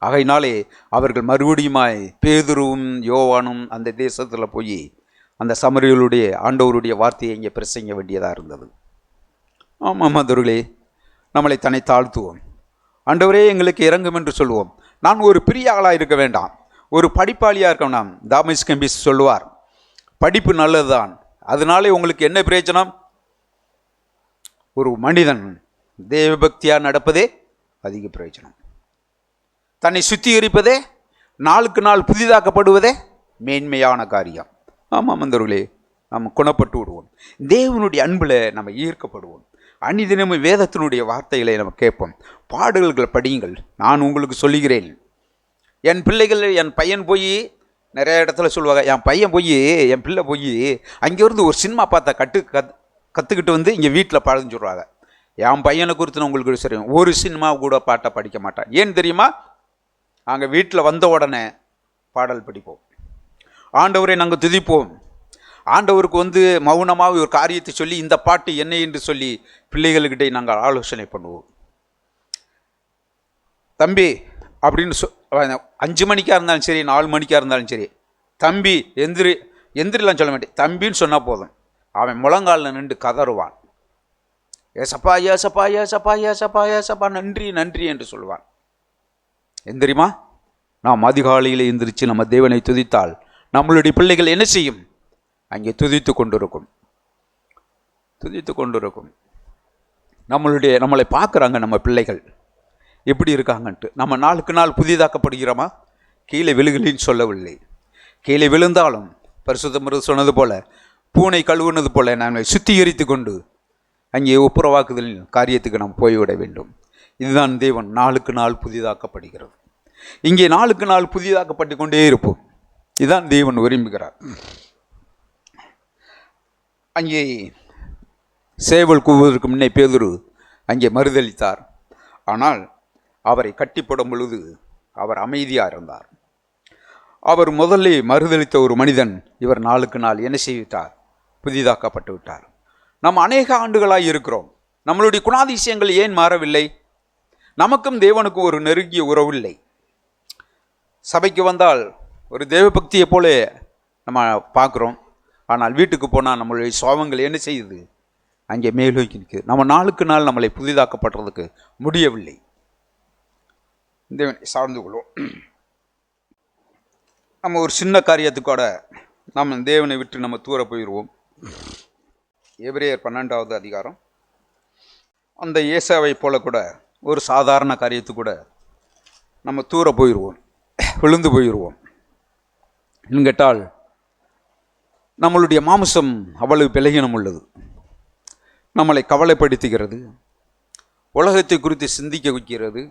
ஆகையினாலே அவர்கள் மறுபடியுமாய் பேதுருவும் யோவானும் அந்த தேசத்தில் போய் அந்த சமரியர்களுடைய ஆண்டவருடைய வார்த்தையை இங்கே பிரசங்க வேண்டியதாக இருந்தது. ஆமாம் மதுர்களே, நம்மளை தன்னை தாழ்த்துவோம். ஆண்டவரே எங்களுக்கு இறங்கும் என்று சொல்லுவோம். நான் ஒரு பெரிய ஆளாக இருக்க வேண்டாம், ஒரு படிப்பாளியாக இருக்க வேண்டாம். தாமஸ் கெம்பிஸ் சொல்லுவார், படிப்பு நல்லது தான், அதனாலே உங்களுக்கு என்ன பிரயோஜனம்? ஒரு மனிதன் தேவபக்தியாக நடப்பதே அதிக பிரயோஜனம். தன்னை சுத்திகரிப்பதே, நாளுக்கு நாள் புதிதாக்கப்படுவதே மேன்மையான காரியம். ஆமாம் மந்தர்களே, நம்ம குணப்பட்டு விடுவோம். தேவனுடைய அன்பில் நம்ம ஈர்க்கப்படுவோம். அன்னிதினமும் வேதத்தினுடைய வார்த்தைகளை நம்ம கேட்போம். பாடல்களை படியுங்கள். நான் உங்களுக்கு சொல்லுகிறேன், என் பிள்ளைகள், என் பையன் போய் நிறைய இடத்துல சொல்லுவாங்க, என் பையன் போய் என் பிள்ளை போய் அங்கேருந்து ஒரு சினிமா பார்த்தா கற்றுக்கிட்டு இங்கே வீட்டில் பாடுன்னு சொல்லுவாங்க. என் பையனை குறித்து நான் உங்களுக்கு சரி, ஒரு சினிமா கூட பாட்டை படிக்க மாட்டான். ஏன் தெரியுமா? அங்கே வீட்டில் வந்த உடனே பாடல் படிப்போம், ஆண்டவரை நாங்கள் துதிப்போம். ஆண்டவருக்கு மௌனமாக ஒரு காரியத்தை சொல்லி இந்த பாட்டு என்ன என்று சொல்லி பிள்ளைகள்கிட்ட நாங்கள் ஆலோசனை பண்ணுவோம். தம்பி அப்படின்னு 5 மணிக்காக இருந்தாலும் சரி, 4 மணிக்காக இருந்தாலும் சரி, தம்பி எந்திரி, எந்திரிலாம் சொல்ல மாட்டேன், தம்பின்னு சொன்னால் போதும். அவன் முழங்காலில் நின்று கதறுவான். ஏசப்பா ஏசப்பா ஏசப்பா ஏசப்பா ஏசப்பா நன்றி நன்றி என்று சொல்லுவான். எந்திரிமா, நாம் அதிகாலையில் எந்திரிச்சு நம்ம தேவனை துதித்தால் நம்மளுடைய பிள்ளைகள் என்ன செய்யும்? அங்கே துதித்து கொண்டிருக்கும். நம்மளை பார்க்குறாங்க நம்ம பிள்ளைகள் எப்படி இருக்காங்கன்ட்டு. நம்ம நாளுக்கு நாள் புதிதாக்கப்படுகிறோமா? கீழே விழுகலின்னு சொல்லவில்லை. கீழே விழுந்தாலும் பரிசுத்தம் சொன்னது போல, பூனை கழுவுனது போல நம்மை சுத்திகரித்து கொண்டு அங்கே ஒப்புரவாக்குதலின் காரியத்துக்கு நாம் போய்விட வேண்டும். இதுதான் தேவன் நாளுக்கு நாள் புதிதாக்கப்படுகிறது. இங்கே நாளுக்கு நாள் புதிதாக்கப்பட்டு கொண்டே இருப்போம். இதுதான் தேவன் விரும்புகிறார். அங்கே சேவல் கூவுவதற்கு முன்னே பேதுரு அங்கே மறுதளித்தார். ஆனால் அவரை கட்டிப்படும் பொழுது அவர் அமைதியாக இருந்தார். அவர் முதல்ல மறுதளித்த ஒரு மனிதன் இவர் நாளுக்கு நாள் என்ன செய்விட்டார்? புதிதாக்கப்பட்டு விட்டார். நாம் அநேக ஆண்டுகளாக இருக்கிறோம். நம்மளுடைய குணாதிசயங்கள் ஏன் மாறவில்லை? நமக்கும் தேவனுக்கும் ஒரு நெருங்கிய உறவு இல்லை. சபைக்கு வந்தால் ஒரு தேவபக்தியை போல நம்ம பார்க்குறோம். ஆனால் வீட்டுக்கு போனால் நம்மளுடைய சுவாபங்கள் என்ன செய்யுது? அங்கே மேலோக்கி நிற்குது. நம்ம நாளுக்கு நாள் நம்மளை புதிதாக்கப்படுறதுக்கு முடியவில்லை. தேவனை சார்ந்து கொள்வோம். நம்ம ஒரு சின்ன காரியத்துக்கூட நம்ம தேவனை விட்டு நம்ம தூர போயிடுவோம். எபிரேயர் 12வது அதிகாரம். அந்த ஏசாவை போல கூட ஒரு சாதாரண காரியத்துக்கு கூட நம்ம தூர போயிடுவோம், விழுந்து போயிடுவோம். இன்னும் கேட்டால் நம்மளுடைய மாம்சம் அவ்வளவு பலகீனம் உள்ளது. நம்மளை கவலைப்படுத்துகிறது, உலகத்தை குறித்து சிந்திக்க வைக்கிறது,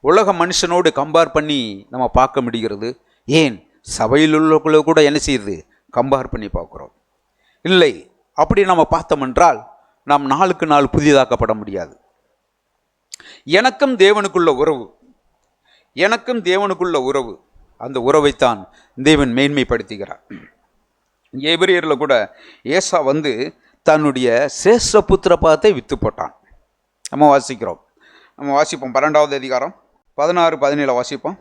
உலக மனுஷனோடு கம்பேர் பண்ணி நம்ம பார்க்க முடிகிறது. ஏன் சபையில் உள்ளவர்கள கூட என்ன செய்யுது? கம்பேர் பண்ணி பார்க்குறோம். இல்லை, அப்படி நம்ம பார்த்தோம் என்றால் நாம் நாளுக்கு நாள் புதிதாக்கப்பட முடியாது. எனக்கும் தேவனுக்குள்ள உறவு, அந்த உறவைத்தான் தேவன் மேன்மைப்படுத்துகிறார். எபிரேயரில் கூட ஏசா வந்து தன்னுடைய சேஷ்ட புத்திர பாகத்தை விற்று போட்டான். நம்ம வாசிப்போம் 12வது அதிகாரம் 16-17 வாசிப்போம்.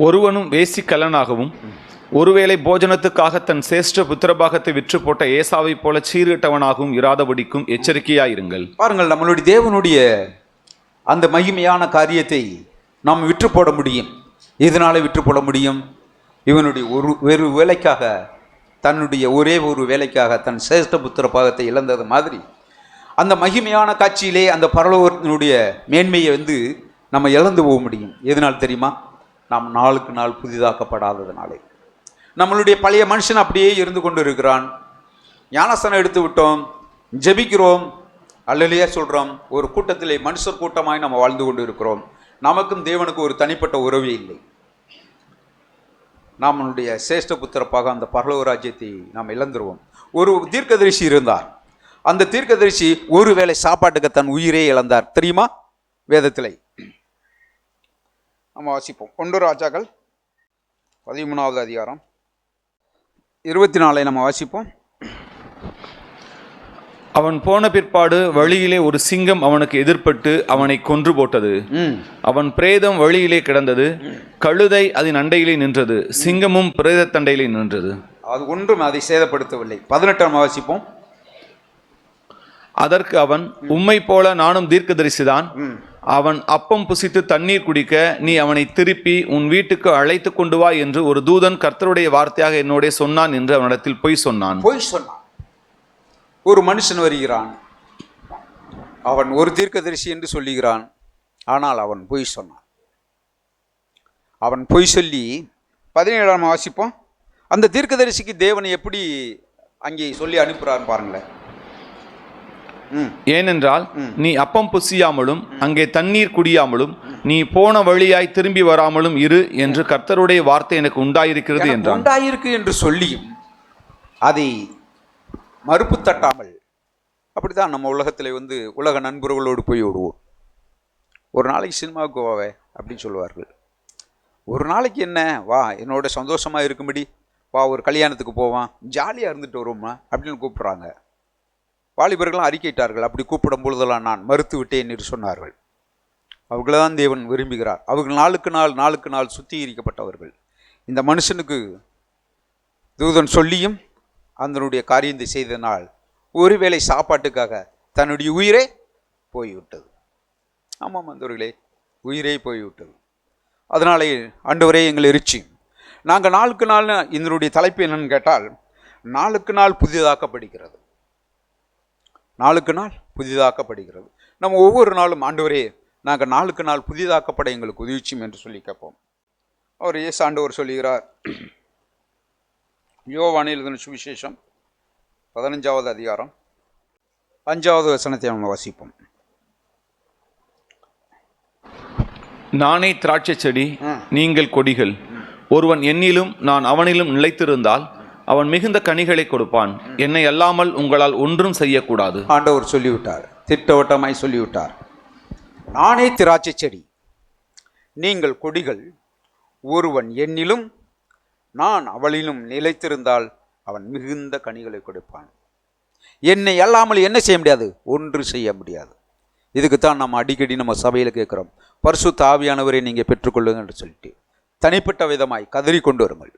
ஒருவனும் வேசிக்கல்லனாகவும் ஒருவேளை போஜனத்துக்காக தன் சேஷ்ட புத்திரபாகத்தை விற்று போட்ட ஏசாவை போல சீர்கெட்டவனாகவும் இராதபடிக்கும் எச்சரிக்கையாயிருங்கள். பாருங்கள், நம்மளுடைய தேவனுடைய அந்த மகிமையான காரியத்தை நாம் விற்று போட முடியும். எதனால விற்று போட முடியும்? இவனுடைய ஒரு வேலைக்காக, தன்னுடைய ஒரே ஒரு வேலைக்காக தன் சேஷ்ட புத்திர பாகத்தை இழந்தது மாதிரி அந்த மகிமையான காட்சியிலே அந்த பரலோகத்தினுடைய மேன்மையை வந்து நம்ம இழந்து போக முடியும். எதனால் தெரியுமா? நாம் நாளுக்கு நாள் புதிதாக்கப்படாததுனாலே. நம்மளுடைய பழைய மனுஷன் அப்படியே இருந்து கொண்டு இருக்கிறான். ஞானஸ்தானம் எடுத்து விட்டோம், ஜெபிக்கிறோம், அல்லையா சொல்கிறோம், ஒரு கூட்டத்திலே மனுஷர் கூட்டமாய் நம்ம வாழ்ந்து கொண்டு இருக்கிறோம். நமக்கும் தேவனுக்கு ஒரு தனிப்பட்ட உறவே இல்லை. நம்மளுடைய சேஷ்ட புத்திரப்பாக அந்த பரலோக ராஜ்யத்தை நாம் இழந்துருவோம். ஒரு தீர்க்கதரிசி இருந்தார். அந்த தீர்க்கதரிசி ஒரு வேளை சாப்பாட்டுக்கு தன் உயிரே இழந்தார். தெரியுமா? வேதத்திலே நம்ம வாசிப்போம். 1 ராஜாக்கள் 13வது அதிகாரம் 24 நம்ம வாசிப்போம். அவன் போன பிற்பாடு வழியிலே ஒரு சிங்கம் அவனுக்கு எதிர்பட்டு அவனை கொன்று போட்டது. அவன் பிரேதம் வழியிலே கிடந்தது, கழுதை அதன் அண்டையிலே நின்றது, சிங்கமும் பிரேத தண்டையிலே நின்றது. அது ஒன்றும் அதை சேதப்படுத்தவில்லை. 18 வாசிப்போம். அதற்கு அவன், உம்மை போல நானும் தீர்க்கதரிசிதான். அவன் அப்பம் புசித்து தண்ணீர் குடிக்க நீ அவனை திருப்பி உன் வீட்டுக்கு அழைத்து கொண்டு வா என்று ஒரு தூதன் கர்த்தருடைய வார்த்தையாக என்னோட சொன்னான் என்று அவனிடத்தில் பொய் சொன்னான். ஒரு மனுஷன் வருகிறான், அவன் ஒரு தீர்க்கதரிசி என்று சொல்லுகிறான். ஆனால் அவன் பொய் சொன்னான். அவன் பொய் சொல்லி 17 வாசிப்போம். அந்த தீர்க்கதரிசிக்கு தேவனை எப்படி அங்கே சொல்லி அனுப்புறான்னு பாருங்களேன். ஏனென்றால் நீ அப்பம் புசியாமலும் அங்கே தண்ணீர் குடியாமலும் நீ போன வழியாய் திரும்பி வராமலும் இரு என்று கர்த்தருடைய வார்த்தை எனக்கு உண்டாயிருக்கிறது என்றான். உண்டாயிருக்கு என்று சொல்லியும் அதை மறுப்பு தட்டாமல், அப்படித்தான் நம்ம உலகத்தில் வந்து உலக நண்பர்களோடு போய் விடுவோம். ஒரு நாளைக்கு சினிமாவுக்கு வாவே அப்படின்னு சொல்லுவார்கள். ஒரு நாளைக்கு என்ன வா, என்னோட சந்தோஷமாக இருக்கும்படி வா, ஒரு கல்யாணத்துக்கு போவான், ஜாலியாக இருந்துட்டு வருவோம்மா அப்படின்னு கூப்பிட்றாங்க. வாலிபர்களும் அறிக்கையிட்டார்கள். அப்படி கூப்பிடும் பொழுதெல்லாம் நான் மறுத்து விட்டேன் என்று சொன்னார்கள். அவர்கள்தான் தேவன் விரும்புகிறார். அவர்கள் நாளுக்கு நாள் சுத்திகரிக்கப்பட்டவர்கள். இந்த மனுஷனுக்கு தூதன் சொல்லியும் அதனுடைய காரியத்தை செய்தனால் ஒருவேளை சாப்பாட்டுக்காக தன்னுடைய உயிரே போய்விட்டது. ஆமாம் அந்தவர்களே, உயிரே போய்விட்டது. அதனாலே ஆண்டவரே எங்களை எரிச்சி நாங்கள் நாளுக்கு நாள், இதனுடைய தலைப்பு என்னன்னு கேட்டால், நாளுக்கு நாள் புதிதாக்கப்படுகிறது. நாளுக்கு நாள் புதிதாக்கப்படுகிறது. நம்ம ஒவ்வொரு நாளும் ஆண்டவரே நாங்கள் நாளுக்கு நாள் புதிதாக்கப்பட எங்களுக்கு உதவிச்சும் என்று சொல்லி கேட்போம். அவர் இயேசு ஆண்டவர் சொல்லுகிறார், யோவான் எழுதின சுவிசேஷம் 15வது அதிகாரம் 5வது வசனத்தை நம்ம வாசிப்போம். நானே திராட்சை செடி, நீங்கள் கொடிகள். ஒருவன் என்னிலும் நான் அவனிலும் நிலைத்திருந்தால் அவன் மிகுந்த கனிகளை கொடுப்பான். என்னை அல்லாமல் உங்களால் ஒன்றும் செய்யக்கூடாது. ஆண்டவர் சொல்லிவிட்டார், திட்டவட்டமாய் சொல்லிவிட்டார். நானே திராட்சை செடி, நீங்கள் கொடிகள். ஒருவன் என்னிலும் நான் அவளிலும் நிலைத்திருந்தால் அவன் மிகுந்த கனிகளை கொடுப்பான். என்னை அல்லாமல் என்ன செய்ய முடியாது? ஒன்று செய்ய முடியாது. இதுக்குத்தான் நம்ம அடிக்கடி நம்ம சபையில் கேட்குறோம், பரிசுத்த ஆவியானவரை நீங்கள் பெற்றுக்கொள்ளுங்க என்று சொல்லிட்டு தனிப்பட்ட விதமாய் கதறி கொண்டு வருங்கள்.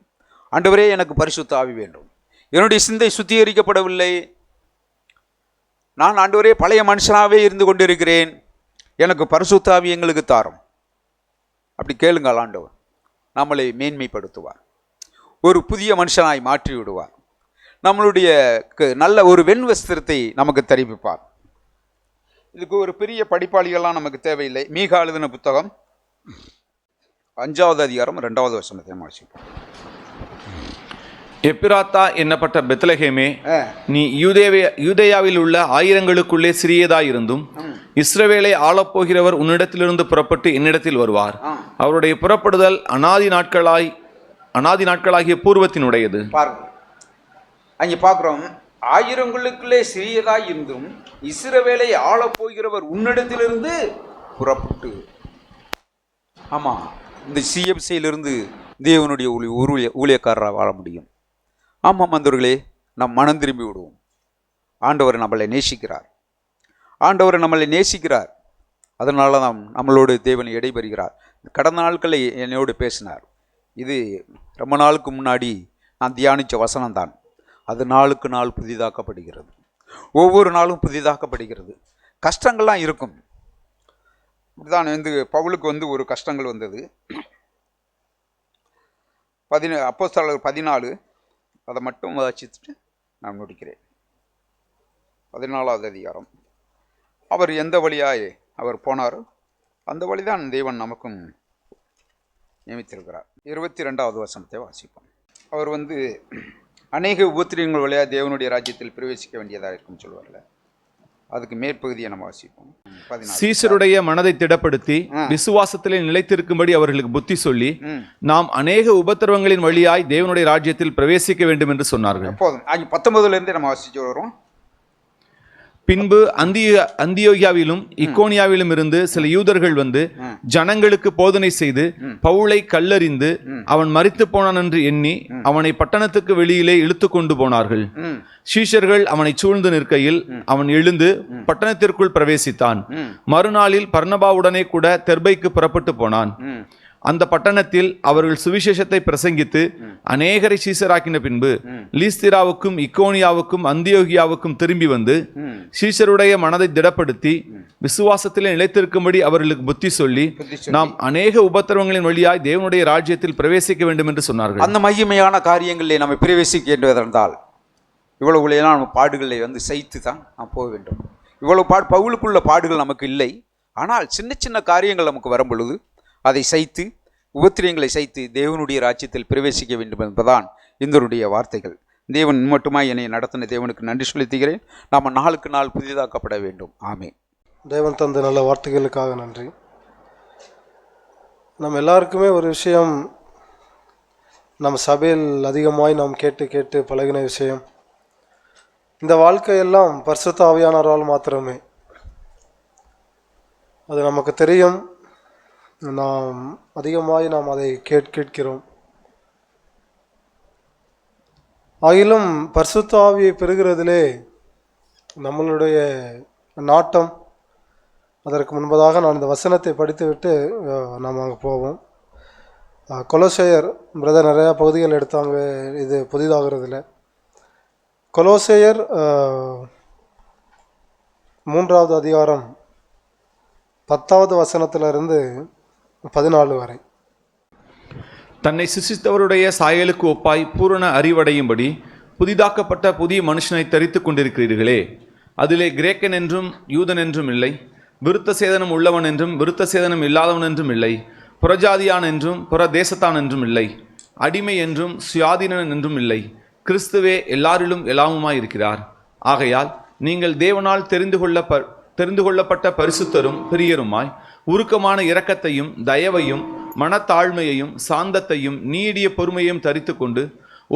ஆண்டவரே எனக்கு பரிசுத்த ஆவி வேண்டும், என்னுடைய சிந்தை சுத்திகரிக்கப்படவில்லை, நான் ஆண்டவரே பழைய மனுஷனாகவே இருந்து கொண்டிருக்கிறேன், எனக்கு பரிசுத்த ஆவி எங்களுக்கு தாரும். அப்படி கேளுங்கள், ஆண்டவர் நம்மளை மேன்மைப்படுத்துவார், ஒரு புதிய மனுஷனாய் மாற்றி விடுவார், நம்மளுடைய நல்ல ஒரு வெண் வஸ்திரத்தை நமக்கு தெரிவிப்பார். இதுக்கு ஒரு பெரிய படிப்பாளிகள்லாம் நமக்கு தேவையில்லை. மீகா எழுதின புத்தகம் 5வது அதிகாரம் 2வது வசனத்தை வாசிப்போம். எப்பிராத்தா என்னப்பட்ட பெத்லகேமே, நீ யூதேயாவில் உள்ள ஆயிரங்களுக்குள்ளே சிறியதாயிருந்தும் இஸ்ரவேலை ஆளப்போகிறவர் உன்னிடத்திலிருந்து புறப்பட்டு என்னிடத்தில் வருவார். அவருடைய புறப்படுதல் அநாதி நாட்களாகிய பூர்வத்தினுடையது. பாருங்க, அங்கே பார்க்குறோம், ஆயிரங்களுக்குள்ளே சிறியதாய் இருந்தும் இஸ்ரவேலை ஆளப்போகிறவர் உன்னிடத்திலிருந்து புறப்பட்டு. ஆமாம், இந்த சிஎம்சியிலிருந்து தேவனுடைய ஊழியக்காரராக வாழ முடியும். ஆமாம் அந்தவர்களே, நம் மனம் திரும்பி விடுவோம். ஆண்டவர் நம்மளை நேசிக்கிறார், ஆண்டவர் நம்மளை நேசிக்கிறார். அதனால தான் நம்மளோடு தேவன் இடைபெறுகிறார். கடந்த நாட்களில் என்னோடு பேசினார். இது ரொம்ப நாளுக்கு முன்னாடி நான் தியானித்த வசனம்தான். அது நாளுக்கு நாள் புதிதாக்கப்படுகிறது, ஒவ்வொரு நாளும் புதிதாக்கப்படுகிறது. கஷ்டங்கள்லாம் இருக்கும். இப்படிதான் பவுலுக்கு ஒரு கஷ்டங்கள் வந்தது. அப்போஸ்தலர் 14 அதை மட்டும் வாசிச்சுட்டு நான் முடிக்கிறேன். 14வது அதிகாரம். அவர் எந்த வழியாய் அவர் போனாரோ அந்த வழிதான் தேவன் நமக்கும் நியமித்திருக்கிறார். 22வது வசனத்தை வாசிப்போம். அவர் அநேக உபத்திரியங்கள் வழியாக தேவனுடைய ராஜ்யத்தில் பிரவேசிக்க வேண்டியதாக இருக்குன்னு சொல்லுவார்ல, அதுக்கு மேற்பகுதியை நம்ம வாசிப்போம். சீசருடைய மனதை திடப்படுத்தி விசுவாசத்திலே நிலைத்திருக்கும்படி அவர்களுக்கு புத்தி சொல்லி, நாம் அநேக உபத்திரவங்களின் வழியாய் தேவனுடைய ராஜ்யத்தில் பிரவேசிக்க வேண்டும் என்று சொன்னார்கள். போதும், 19 நம்ம வாசிச்சு வரோம். பின்பு அந்தியோகியாவிலும் இக்கோனியாவிலும் இருந்து சில யூதர்கள் ஜனங்களுக்கு போதனை செய்து பவுலை கல்லறிந்து அவன் மரித்து போனான் என்று எண்ணி அவனை பட்டணத்துக்கு வெளியிலே இழுத்து கொண்டு போனார்கள். சீஷர்கள் அவனை சூழ்ந்து நிற்கையில் அவன் எழுந்து பட்டணத்திற்குள் பிரவேசித்தான். மறுநாளில் பர்னபாவுடனே கூட தெர்பைக்கு புறப்பட்டு போனான். அந்த பட்டணத்தில் அவர்கள் சுவிசேஷத்தை பிரசங்கித்து அநேகரை சீசராக்கின பின்பு லீஸ்திராவுக்கும் இக்கோனியாவுக்கும் அந்தியோகியாவுக்கும் திரும்பி சீசருடைய மனதை திடப்படுத்தி விசுவாசத்திலே நிலைத்திருக்கும்படி அவர்களுக்கு புத்தி சொல்லி, நாம் அநேக உபத்திரவங்களின் வழியாய் தேவனுடைய ராஜ்யத்தில் பிரவேசிக்க வேண்டும் என்று சொன்னார்கள். அந்த மகிமையான காரியங்களிலே நம்ம பிரவேசிக்கின்றதால் இவ்வளவு நம்ம பாடுகளை சைத்து தான் நாம் போக வேண்டும். இவ்வளவு பவுலுக்குள்ள பாடுகள் நமக்கு இல்லை. ஆனால் சின்ன சின்ன காரியங்கள் நமக்கு வரும் பொழுது அதை சைத்து, உபத்திரியங்களை சைத்து தேவனுடைய ராஜ்யத்தில் பிரவேசிக்க வேண்டும் என்பதுதான் இதனுடைய வார்த்தைகள். தேவன் மட்டுமாய் என்னை நடத்தின தேவனுக்கு நன்றி செலுத்துகிறேன். நாம் நாளுக்கு நாள் புதிதாக்கப்பட வேண்டும். ஆமென். தேவன் தந்த நல்ல வார்த்தைகளுக்காக நன்றி. நம்ம எல்லாருக்குமே ஒரு விஷயம், நம்ம சபையில் அதிகமாய் நாம் கேட்டு கேட்டு பழகின விஷயம், இந்த வாழ்க்கையெல்லாம் பரிசுத்த ஆவியானவரால் மாத்திரமே. அது நமக்கு தெரியும். நாம் அதிகமாய் நாம் அதை கேட்கிறோம். ஆகிலும் பரிசுத்த ஆவியை பெறுகிறதிலே நம்மளுடைய நாட்டம். அதற்கு முன்பதாக நான் இந்த வசனத்தை படித்துவிட்டு நாம் அங்கே போவோம். கொலோசையர் பிரதர் நிறையா பகுதிகள் எடுத்தாங்க இது புதிதாகிறதுல. கொலோசையர் 3வது அதிகாரம் 10வது வசனத்திலிருந்து 14 வரை. தன்னை சிருஷ்டித்தவருடைய சாயலுக்கு ஒப்பாய் பூரண அறிவடையும்படி புதிதாக்கப்பட்ட புதிய மனுஷனை தரித்து கொண்டிருக்கிறீர்களே. அதிலே கிரேக்கன் என்றும் யூதன் என்றும் இல்லை, விருத்த சேதனம் உள்ளவன் என்றும் விருத்த சேதனம் இல்லாதவன் என்றும் இல்லை, புறஜாதியான் என்றும் புறதேசத்தான் என்றும் இல்லை, அடிமை என்றும் சுயாதீனன் என்றும் இல்லை, கிறிஸ்துவே எல்லாரிலும் எல்லாமுமாய் இருக்கிறார். ஆகையால் நீங்கள் தேவனால் தெரிந்து கொள்ளப்பட்ட பரிசுத்தரும் பிரியருமாய் உருக்கமான இரக்கத்தையும் தயவையும் மனத்தாழ்மையையும் சாந்தத்தையும் நீடிய பொறுமையையும் தரித்து கொண்டு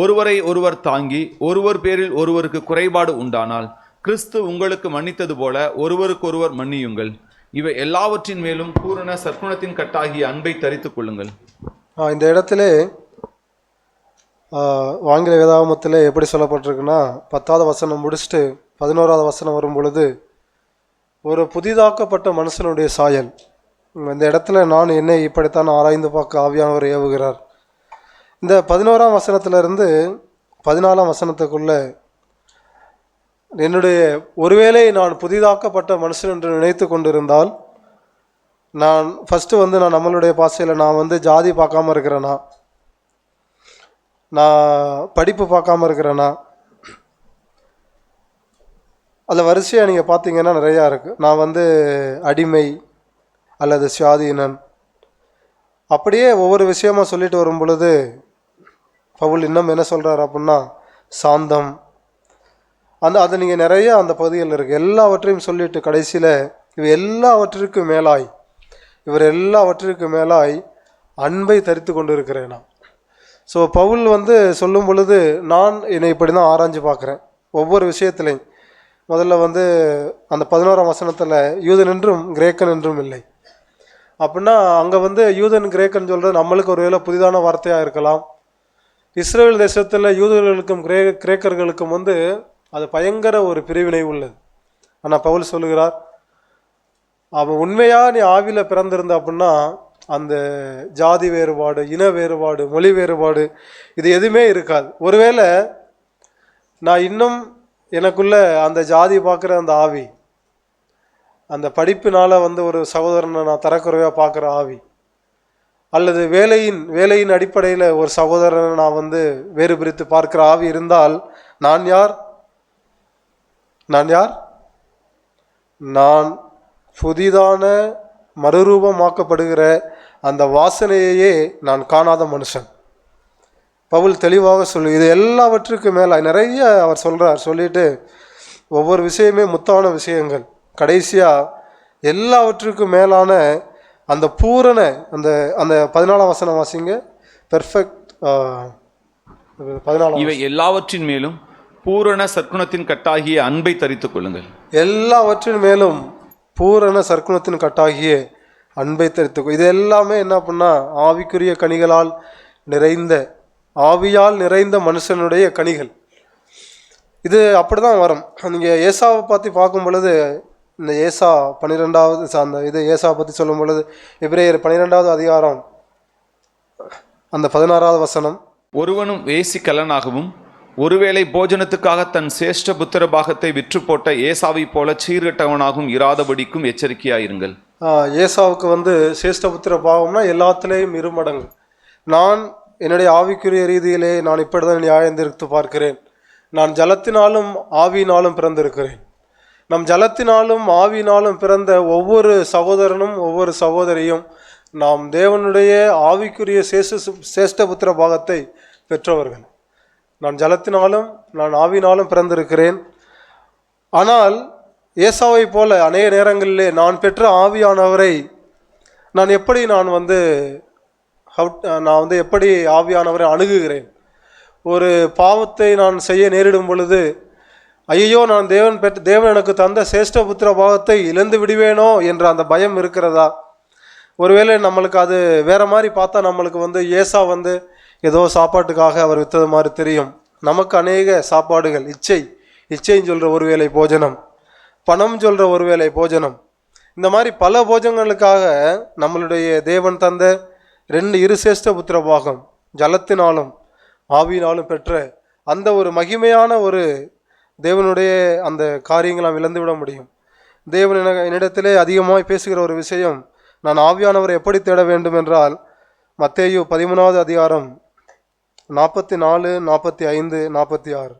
ஒருவரை ஒருவர் தாங்கி ஒருவர் பேரில் ஒருவருக்கு குறைபாடு உண்டானால் கிறிஸ்து உங்களுக்கு மன்னித்தது போல ஒருவருக்கொருவர் மன்னியுங்கள். இவை எல்லாவற்றின் மேலும் பூரண சற்குணத்தின் கட்டாகிய அன்பை தரித்து கொள்ளுங்கள். இந்த இடத்திலே ஆங்கில வேதாகமத்தில் எப்படி சொல்லப்பட்டிருக்குன்னா 10வது வசனம் முடிச்சுட்டு 11வது வசனம் வரும் பொழுது ஒரு புதிதாக்கப்பட்ட மனுஷனுடைய சாயல். இந்த இடத்துல நான் என்னை இப்படித்தான் ஆராய்ந்து பார்க்க ஆவியானவர் ஏவுகிறார். இந்த 11ஆம் வசனத்திலிருந்து 14ஆம் வசனத்துக்குள்ள என்னுடைய ஒருவேளை நான் புதிதாக்கப்பட்ட மனுஷன் என்று நினைத்து கொண்டிருந்தால், நான் ஃபஸ்ட்டு நான் நம்மளுடைய பாஷையில் நான் ஜாதி பார்க்காம இருக்கிறேனா, நான் படிப்பு பார்க்காம இருக்கிறேனா, அதில் வரிசையாக நீங்கள் பார்த்தீங்கன்னா நிறையா இருக்குது. நான் அடிமை அல்லது சுயாதீனன், அப்படியே ஒவ்வொரு விஷயமா சொல்லிட்டு வரும் பொழுது பவுல் இன்னும் என்ன சொல்கிறார் அப்படின்னா சாந்தம். அதை நீங்கள் நிறைய அந்த பகுதியில் இருக்குது. எல்லாவற்றையும் சொல்லிட்டு கடைசியில் இவர் எல்லாவற்றிற்கும் மேலாய் அன்பை தரித்து கொண்டு இருக்கிறேனா. ஸோ பவுல் சொல்லும் பொழுது நான் என்னை இப்படி தான் ஆராய்ஞ்சு பார்க்குறேன் ஒவ்வொரு விஷயத்துலையும். முதல்ல அந்த 11ஆம் வசனத்தில் யூதன் என்றும் கிரேக்கன் என்றும் இல்லை அப்படின்னா அங்கே யூதன் கிரேக்கன் சொல்கிறது நம்மளுக்கு ஒருவேளை புதிதான வார்த்தையாக இருக்கலாம். இஸ்ரேல் தேசத்தில் யூதர்களுக்கும் கிரேக்கர்களுக்கும் அது பயங்கர ஒரு பிரிவினை உள்ளது. ஆனால் பவுல் சொல்லுகிறார், அவன் உண்மையாக நீ ஆவியில் பிறந்திருந்த அப்படின்னா அந்த ஜாதி வேறுபாடு, இன வேறுபாடு, மொழி வேறுபாடு இது எதுவுமே இருக்காது. ஒருவேளை நான் இன்னும் எனக்குள்ள அந்த ஜாதி பார்க்குற அந்த ஆவி, அந்த படிப்பினால் ஒரு சகோதரனை நான் தரக்குறைவாக பார்க்குற ஆவி, அல்லது வேலையின் அடிப்படையில் ஒரு சகோதரனை நான் வேறு பிரித்து பார்க்குற ஆவி இருந்தால் நான் யார்? நான் புதிதான மறுரூபமாக்கப்படுகிற அந்த வாசனையையே நான் காணாத மனுஷன். பவுல் தெளிவாக இது எல்லாவற்றுக்கு மேலே நிறைய அவர் சொல்கிறார். சொல்லிட்டு ஒவ்வொரு விஷயமே முத்தான விஷயங்கள். கடைசியாக எல்லாவற்றுக்கும் மேலான அந்த பூரண அந்த அந்த 14ஆம் வசனம் வாசிங்க. பெர்ஃபெக்ட் 14. இவை எல்லாவற்றின் மேலும் பூரண சற்குணத்தின் கட்டாகிய அன்பை தரித்துக் கொள்ளுங்கள். எல்லாவற்றின் மேலும் பூரண சற்குணத்தின் கட்டாகிய அன்பை தரித்துக்கொள். இது எல்லாமே என்ன பண்ணா ஆவிக்குரிய கனிகளால் நிறைந்த, ஆவியால் நிறைந்த மனுஷனுடைய கனிகள். இது அப்படி தான் வரும். நீங்கள் ஏசாவை பற்றி பார்க்கும் பொழுது, இந்த ஏசா 12வது அந்த இது ஏசாவை பற்றி சொல்லும் பொழுது எபிரேயர் 12வது அதிகாரம் அந்த 16வது வசனம், ஒருவனும் வேசிக்கலனாகவும் ஒருவேளை போஜனத்துக்காக தன் சேஷ்ட புத்திர பாகத்தை விற்று போட்ட ஏசாவை போல சீர்கட்டவனாகவும் இராதபடிக்கும் எச்சரிக்கையாயிருங்கள். ஏசாவுக்கு சேஷ்டபுத்திர பாவம்னா எல்லாத்துலேயும் இருமடங்கு. நான் என்னுடைய ஆவிக்குரிய ரீதியிலே நான் இப்படி தான் நியாயந்திருத்து பார்க்கிறேன். நான் ஜலத்தினாலும் ஆவியினாலும் பிறந்திருக்கிறேன். நம் ஜலத்தினாலும் ஆவியினாலும் பிறந்த ஒவ்வொரு சகோதரனும் ஒவ்வொரு சகோதரியும் நாம் தேவனுடைய ஆவிக்குரிய சேஷ்டபுத்திர பாகத்தை பெற்றவர்கள். நான் ஜலத்தினாலும் நான் ஆவியினாலும் பிறந்திருக்கிறேன். ஆனால் ஏசாவை போல அநேக நேரங்களிலே நான் பெற்ற ஆவியானவரை நான் எப்படி எப்படி ஆவியானவரை அணுகுகிறேன். ஒரு பாவத்தை நான் செய்ய நேரிடும் பொழுது ஐயோ நான் தேவன் எனக்கு தந்த சேஷ்டபுத்திர பாவத்தை இழந்து விடுவேனோ என்ற அந்த பயம் இருக்கிறதா? ஒருவேளை நம்மளுக்கு அது வேற மாதிரி பார்த்தா நம்மளுக்கு ஏசா ஏதோ சாப்பாட்டுக்காக அவர் வித்தது மாதிரி தெரியும். நமக்கு அநேக சாப்பாடுகள், இச்சைன்னு சொல்கிற ஒருவேளை போஜனம், பணம் சொல்கிற ஒருவேளை போஜனம், இந்த மாதிரி பல போஜனங்களுக்காக நம்மளுடைய தேவன் தந்த இரு சேஷ்ட புத்திர பாகம் ஜலத்தினாலும் ஆவியினாலும் பெற்ற அந்த ஒரு மகிமையான ஒரு தேவனுடைய அந்த காரியங்களை நாம் இழந்துவிட முடியும். தேவன் என்னிடத்திலே அதிகமாய் பேசுகிற ஒரு விஷயம், நான் ஆவியானவரை எப்படி தேட வேண்டும் என்றால், மத்தேயு 13வது அதிகாரம் 44, 45, 46.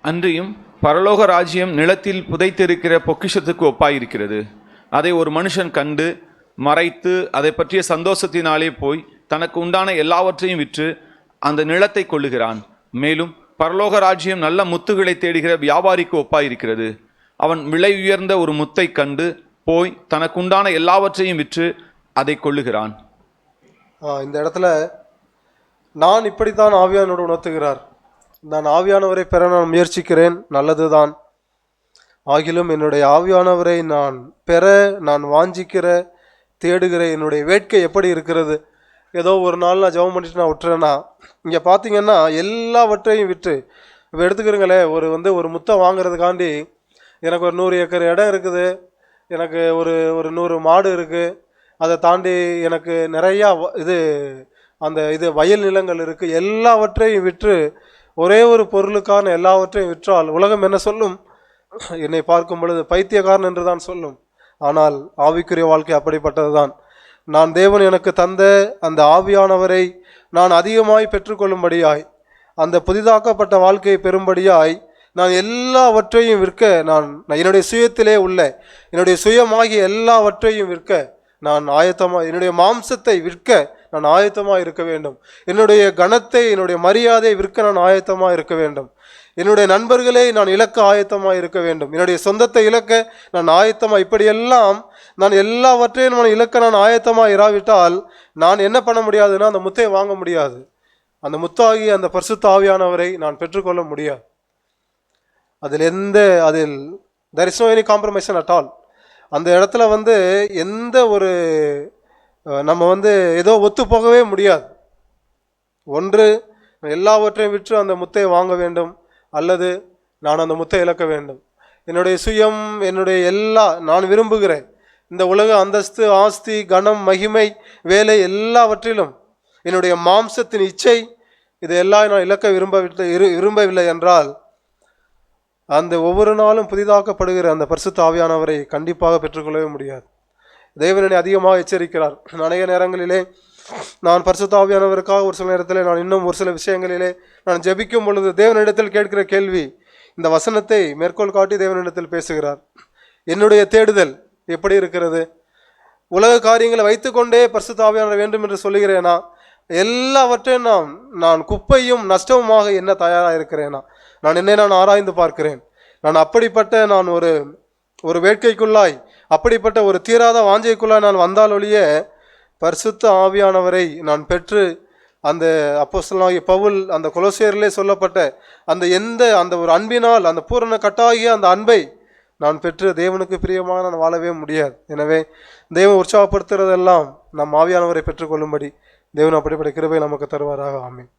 அன்றியும் பரலோக ராஜ்யம் நிலத்தில் புதைத்திருக்கிற பொக்கிஷத்துக்கு ஒப்பாயிருக்கிறது. அதை ஒரு மனுஷன் கண்டு மறைத்து அதை பற்றிய சந்தோஷத்தினாலே போய் தனக்கு உண்டான எல்லாவற்றையும் விற்று அந்த நிலத்தை கொள்ளுகிறான். மேலும் பரலோக ராஜ்யம் நல்ல முத்துகளை தேடுகிற வியாபாரிக்கு ஒப்பாயிருக்கிறது. அவன் விலை உயர்ந்த ஒரு முத்தை கண்டு போய் தனக்குண்டான எல்லாவற்றையும் விற்று அதை கொள்ளுகிறான். இந்த இடத்துல நான் இப்படித்தான் ஆவியானோடு உணர்த்துகிறார். நான் ஆவியானவரை பெற நான் முயற்சிக்கிறேன், நல்லதுதான். ஆகிலும் என்னுடைய ஆவியானவரை நான் பெற நான் வாஞ்சிக்கிற தேடுகிற என்னுடைய வேட்கை எப்படி இருக்கிறது? ஏதோ ஒரு நாள் நான் ஜெபம் பண்ணிட்டு நான் விட்டுறேன்னா, இங்கே பார்த்தீங்கன்னா எல்லாவற்றையும் விட்டு, இப்போ எடுத்துக்கிறீங்களே, ஒரு முத்தை வாங்குறதுக்காண்டி எனக்கு ஒரு 100 ஏக்கர் இடம் இருக்குது, எனக்கு ஒரு 100 மாடு இருக்குது, அதை தாண்டி எனக்கு நிறையா வயல் நிலங்கள் இருக்குது, எல்லாவற்றையும் விற்று ஒரே ஒரு பொருளுக்கான எல்லாவற்றையும் விற்றால் உலகம் என்ன சொல்லும்? என்னை பார்க்கும் பொழுது பைத்தியக்காரன் என்று தான் சொல்லும். ஆனால் ஆவிக்குரிய வாழ்க்கை அப்படிப்பட்டது தான். நான் தேவன் எனக்கு தந்த அந்த ஆவியானவரை நான் அதிகமாய் பெற்றுக்கொள்ளும்படியாய், அந்த புதிதாக்கப்பட்ட வாழ்க்கையை பெறும்படியாய் நான் எல்லாவற்றையும் விற்க, நான் என்னுடைய சுயத்திலே உள்ள என்னுடைய சுயமாகிய எல்லாவற்றையும் விற்க நான் ஆயத்தமாக, என்னுடைய மாம்சத்தை விற்க நான் ஆயத்தமாக இருக்க வேண்டும். என்னுடைய கனத்தை, என்னுடைய மரியாதையை விற்க நான் ஆயத்தமாக இருக்க வேண்டும். என்னுடைய நண்பர்களை நான் இழக்க ஆயத்தமாக இருக்க வேண்டும். என்னுடைய சொந்தத்தை இழக்க நான் ஆயத்தமாக, இப்படியெல்லாம் நான் எல்லாவற்றையும் நான் இழக்க நான் ஆயத்தமாக இராவிட்டால் நான் என்ன பண்ண முடியாதுன்னா அந்த முத்தை வாங்க முடியாது. அந்த முத்தாகி அந்த பரிசுத்த ஆவியானவரை நான் பெற்றுக்கொள்ள முடியாது. அதில் there is no any compromise at all. அந்த இடத்துல எந்த ஒரு நம்ம ஏதோ ஒத்து போகவே முடியாது. ஒன்று எல்லாவற்றையும் விற்று அந்த முத்தை வாங்க வேண்டும், அல்லது நான் அந்த முத்தை இழக்க வேண்டும். என்னுடைய சுயம், என்னுடைய நான் விரும்புகிறேன் இந்த உலக அந்தஸ்து, ஆஸ்தி, கனம், மகிமை, வேலை எல்லாவற்றிலும் என்னுடைய மாம்சத்தின் இச்சை, இதையெல்லாம் நான் இழக்க விரும்பவில்லை என்றால் அந்த ஒவ்வொரு நாளும் புதிதாக்கப்படுகிற அந்த பரிசுத்த ஆவியானவரை கண்டிப்பாக பெற்றுக்கொள்ளவே முடியாது. தேவனை அதிகமாக எச்சரிக்கிறார். அநேக நேரங்களிலே நான் பரிசுத்த ஆவியானவருக்காக ஒரு சில நேரத்தில் நான் இன்னும் ஒரு சில விஷயங்களிலே நான் ஜெபிக்கும் பொழுது தேவனிடத்தில் கேட்கிற கேள்வி, இந்த வசனத்தை மேற்கோள் காட்டி தேவனிடத்தில் பேசுகிறார். என்னுடைய தேடுதல் எப்படி இருக்கிறது? உலக காரியங்களை வைத்துக்கொண்டே பரிசுத்த ஆவியானவர் வேண்டும் என்று சொல்லுகிறேனா? எல்லாவற்றையும் நான் குப்பையும் நஷ்டமுமாக என்ன தயாராக இருக்கிறேனா? நான் என்னை ஆராய்ந்து பார்க்கிறேன். நான் அப்படிப்பட்ட ஒரு வேட்கைக்குள்ளாய், அப்படிப்பட்ட ஒரு தீராத வாஞ்சைக்குள்ளாய் நான் வந்தால் ஒழிய பரிசுத்த ஆவியானவரை நான் பெற்று அந்த அப்போஸ்தலனாகிய பவுல் அந்த கொலோசியரிலே சொல்லப்பட்ட அந்த ஒரு அன்பினால், அந்த பூரண கட்டாகிய அந்த அன்பை நான் பெற்று தேவனுக்கு பிரியமாக நான் வாழவே முடியாது. எனவே தேவன் உற்சாகப்படுத்துறதெல்லாம் நம் ஆவியானவரை பெற்றுக்கொள்ளும்படி தேவன் அப்படிப்பட்ட கிருபை நமக்கு தருவாராக. ஆமென்.